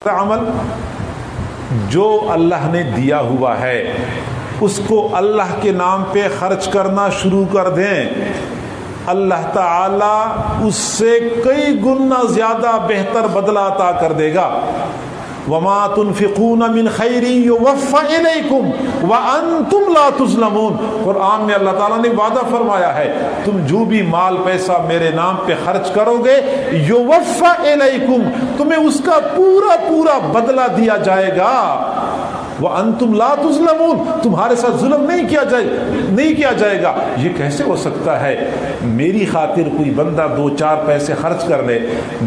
عمل جو اللہ نے دیا ہوا ہے اس کو اللہ کے نام پہ خرچ کرنا شروع کر دیں، اللہ تعالی اس سے کئی گنا زیادہ بہتر بدلہ عطا کر دے گا۔ وَمَا تُنْفِقُونَ مِنْ خَيْرٍ يُوَفَّ إِلَيْكُمْ وَأَنْتُمْ لَا تُظْلَمُونَ۔ قرآن میں اللہ تعالیٰ نے وعدہ فرمایا ہے تم جو بھی مال پیسہ میرے نام پہ خرچ کرو گے يُوَفَّ إِلَيْكُمْ تمہیں اس کا پورا پورا بدلہ دیا جائے گا۔ وَأَنْتُمْ لَا تُظْلَمُونَ تمہارے ساتھ ظلم نہیں کیا جائے گا۔ یہ کیسے ہو سکتا ہے؟ میری خاطر کوئی بندہ دو چار پیسے خرچ کر لے،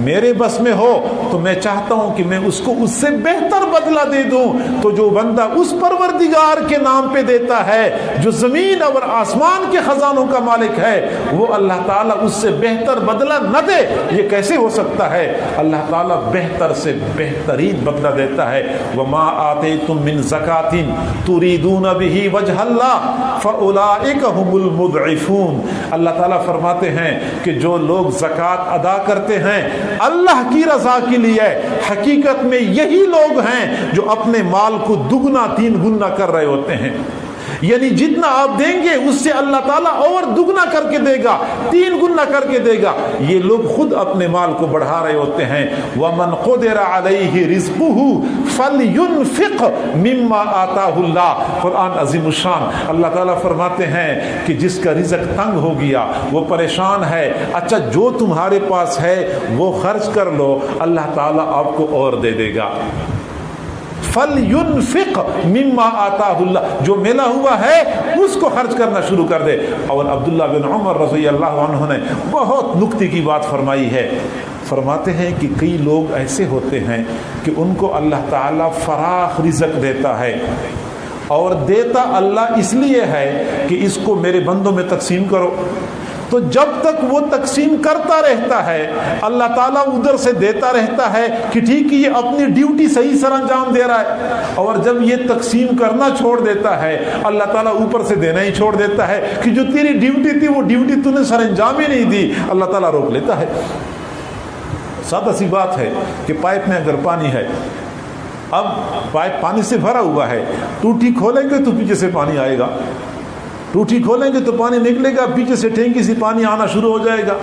میرے بس میں ہو تو میں چاہتا ہوں کہ میں اس کو اس سے بہتر بدلہ دے دوں، تو جو بندہ اس پروردگار کے نام پہ دیتا ہے جو زمین اور آسمان کے خزانوں کا مالک ہے، وہ اللہ تعالیٰ اس سے بہتر بدلہ نہ دے۔ یہ کیسے ہو سکتا ہے؟ اللہ تعالیٰ بہتر سے بہترین بدلہ دیتا ہے۔ وَمَا آتَيْتُم مِّن زَكَاةٍ تُرِيدُونَ بِهِ وَجْهَ اللَّهِ فَأُولَٰئِكَ هُمُ الْمُضْعِفُونَ۔ اللہ تعالیٰ فرماتے ہیں کہ جو لوگ زکوٰۃ ادا کرتے ہیں اللہ کی رضا کے لیے، حقیقت میں یہی لوگ ہیں جو اپنے مال کو دگنا تین گنا کر رہے ہوتے ہیں، یعنی جتنا آپ دیں گے اس سے اللہ تعالیٰ اور دگنا کر کے دے گا، تین گنا کر کے دے گا۔ یہ لوگ خود اپنے مال کو بڑھا رہے ہوتے ہیں۔ وَمَنْ قُدِرَ عَلَيْهِ رِزْقُهُ فَلْيُنْفِقْ مِمَّا آتَاهُ اللَّهُ۔ قرآن عظیم الشان اللہ تعالیٰ فرماتے ہیں کہ جس کا رزق تنگ ہو گیا، وہ پریشان ہے، اچھا جو تمہارے پاس ہے وہ خرچ کر لو، اللہ تعالیٰ آپ کو اور دے دے گا۔ فَلْيُنْفِقْ مِمَّا آتَاهُ اللَّهُ جو ملا ہوا ہے اس کو خرچ کرنا شروع کر دے۔ اور عبداللہ بن عمر رضی اللہ عنہ نے بہت نکتے کی بات فرمائی ہے، فرماتے ہیں کہ کئی لوگ ایسے ہوتے ہیں کہ ان کو اللہ تعالیٰ فراخ رزق دیتا ہے، اور دیتا اللہ اس لیے ہے کہ اس کو میرے بندوں میں تقسیم کرو، تو جب تک وہ تقسیم کرتا رہتا ہے اللہ تعالیٰ ادھر سے دیتا رہتا ہے کہ ٹھیک ہے یہ اپنی ڈیوٹی صحیح سر انجام دے رہا ہے، اور جب یہ تقسیم کرنا چھوڑ دیتا ہے اللہ تعالیٰ اوپر سے دینا ہی چھوڑ دیتا ہے کہ جو تیری ڈیوٹی تھی وہ ڈیوٹی تو نے سر انجام ہی نہیں دی، اللہ تعالیٰ روک لیتا ہے۔ سادہ سی بات ہے کہ پائپ میں اگر پانی ہے، اب پائپ پانی سے بھرا ہوا ہے، ٹوٹی کھولیں گے تو پیچھے سے پانی آئے گا، ٹوٹی کھولیں گے تو پانی نکلے گا، پیچھے سے ٹینکی سے پانی آنا شروع ہو جائے گا۔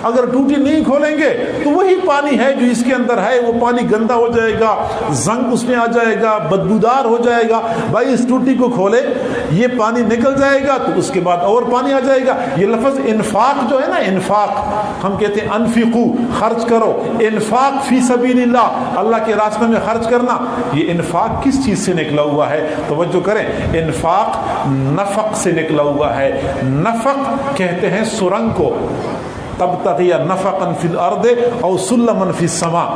اگر ٹوٹی نہیں کھولیں گے تو وہی پانی ہے جو اس کے اندر ہے، وہ پانی گندا ہو جائے گا، زنگ اس میں آ جائے گا، بدبودار ہو جائے گا۔ بھائی اس ٹوٹی کو کھولے، یہ پانی نکل جائے گا تو اس کے بعد اور پانی آ جائے گا۔ یہ لفظ انفاق جو ہے نا، انفاق ہم کہتے ہیں انفقو، خرچ کرو، انفاق فی سبیل اللہ، اللہ کے راستے میں خرچ کرنا، یہ انفاق کس چیز سے نکلا ہوا ہے؟ توجہ کریں، انفاق نفق سے نکلا ہوا ہے۔ نفق کہتے ہیں سرنگ کو، تبتغی نفقا فی الارض او سلما فی السماء۔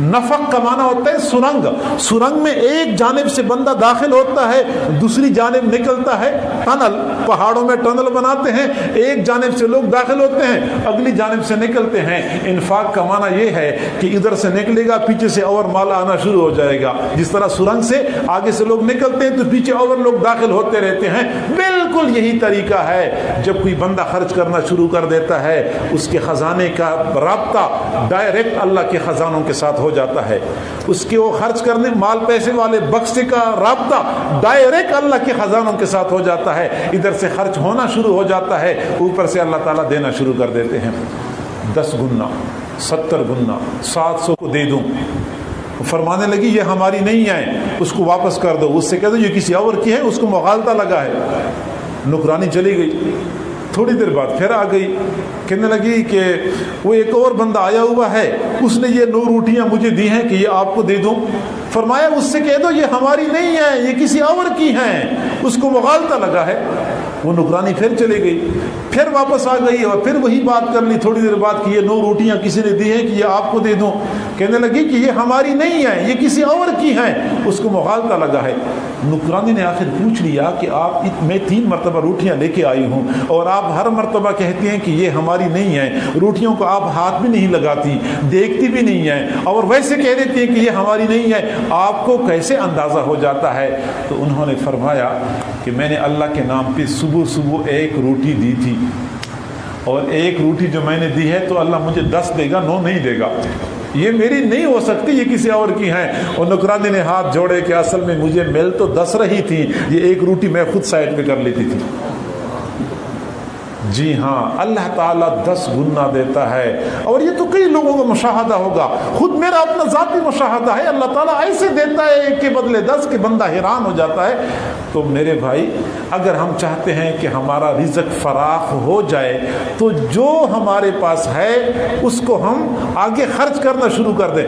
نفق کا معنی ہوتا ہے سرنگ، سرنگ میں ایک جانب سے بندہ داخل ہوتا ہے، دوسری جانب نکلتا ہے، ٹنل، پہاڑوں میں ٹنل بناتے ہیں، ایک جانب سے لوگ داخل ہوتے ہیں، اگلی جانب سے نکلتے ہیں۔ انفاق کا معنی یہ ہے کہ ادھر سے نکلے گا، پیچھے سے اور مال آنا شروع ہو جائے گا، جس طرح سرنگ سے آگے سے لوگ نکلتے ہیں تو پیچھے اور لوگ داخل ہوتے رہتے ہیں۔ بالکل یہی طریقہ ہے جب کوئی بندہ خرچ کرنا شروع کر دیتا ہے، اس کے خزانے کا رابطہ ڈائریکٹ اللہ کے خزانوں کے ساتھ ہو جاتا ہے، اس کے وہ خرچ کرنے مال پیسے والے بکسے کا رابطہ ڈائریکٹ اللہ کے خزانوں کے ساتھ ہو جاتا ہے، ادھر سے خرچ ہونا شروع ہو جاتا ہے، اوپر سے اللہ تعالیٰ دینا شروع کر دیتے ہیں۔ 10 گنا 70 گنا 700 کو دے دوں، فرمانے لگی یہ ہماری نہیں ہے، اس کو واپس کر دو، اس سے کہہ دو یہ کسی اور کی ہے، اس کو مغالطہ لگا ہے۔ نکرانی چلی گئی، تھوڑی دیر بعد پھر آ گئی، کہنے لگی کہ وہ ایک اور بندہ آیا ہوا ہے، اس نے یہ 9 روٹیاں مجھے دی ہیں کہ یہ آپ کو دے دوں۔ فرمایا اس سے کہہ دو یہ ہماری نہیں ہیں، یہ کسی اور کی ہیں، اس کو مغالطہ لگا ہے۔ وہ نکرانی پھر چلی گئی، پھر واپس آ گئی اور پھر وہی بات کر لی تھوڑی دیر بعد کہ یہ 9 روٹیاں کسی نے دی ہیں کہ یہ آپ کو دے دوں۔ کہنے لگی کہ یہ ہماری نہیں ہیں، یہ کسی اور کی ہیں، اس کو مغالطہ لگا ہے۔ نکرانی نے آخر پوچھ لیا کہ آپ میں 3 مرتبہ روٹیاں لے کے آئی ہوں اور آپ ہر مرتبہ کہتی ہیں کہ یہ ہماری نہیں ہیں، روٹیوں کو آپ ہاتھ بھی نہیں لگاتی، دیکھتی بھی نہیں ہیں، اور ویسے کہہ دیتی ہیں کہ یہ ہماری نہیں ہے، آپ کو کیسے اندازہ ہو جاتا ہے؟ تو انہوں نے فرمایا کہ میں نے اللہ کے نام پہ صبح صبح 1 روٹی دی تھی، اور 1 روٹی جو میں نے دی ہے تو اللہ مجھے 10 دے گا، 9 نہیں دے گا۔ یہ میری نہیں ہو سکتی، یہ کسی اور کی ہیں. اور نوکرانی نے ہاتھ جوڑے کہ اصل میں مجھے مل تو 10 رہی تھی، یہ ایک روٹی میں خود سائڈ پہ کر لیتی تھی. جی ہاں، اللہ تعالیٰ 10 گنا دیتا ہے. اور یہ تو کئی لوگوں کا مشاہدہ ہوگا، خود میرا اپنا ذاتی مشاہدہ ہے. اللہ تعالیٰ ایسے دیتا ہے ایک کے بدلے 10 کہ بندہ حیران ہو جاتا ہے. تو میرے بھائی، اگر ہم چاہتے ہیں کہ ہمارا رزق فراخ ہو جائے تو جو ہمارے پاس ہے اس کو ہم آگے خرچ کرنا شروع کر دیں.